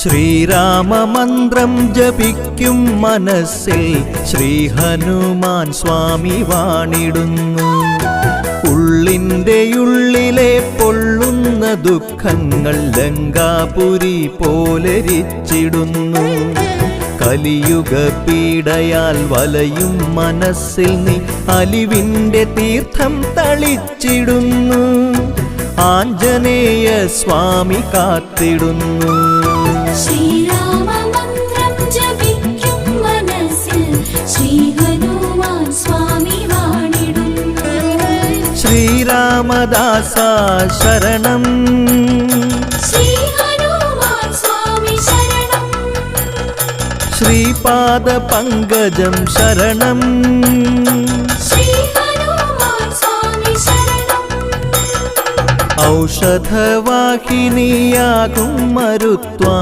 ശ്രീരാമമന്ത്രം ജപിക്കും മനസ്സിൽ ശ്രീ ഹനുമാൻ സ്വാമി വാണിടുന്നു. ഉള്ളിൻ്റെ ഉള്ളിലെ പൊള്ളുന്ന ദുഃഖങ്ങൾ ലങ്കാപുരി പോലെരിച്ചിടുന്നു. കലിയുഗ പീഡയാൽ വലയും മനസ്സിൽ നീ അലിവിൻ്റെ തീർത്ഥം തളിച്ചിടുന്നു. ആഞ്ജനേയ സ്വാമി കാത്തിടുന്നു. ശ്രീരാമമന്ത്രം ജപിക്കും മനസ്സിൽ ശ്രീ ഹനുമാൻ സ്വാമി വാണിടുന്നു. ശ്രീരാമദാസ ശരണം, ശ്രീ ഹനുമാൻ സ്വാമി ശരണം. ശ്രീപാദ പങ്കജം ശരണം, ശ്രീ ഹനുമാൻ സ്വാമി ശരണം. ഔഷധവാഹിനിയാകും മരുത്വാ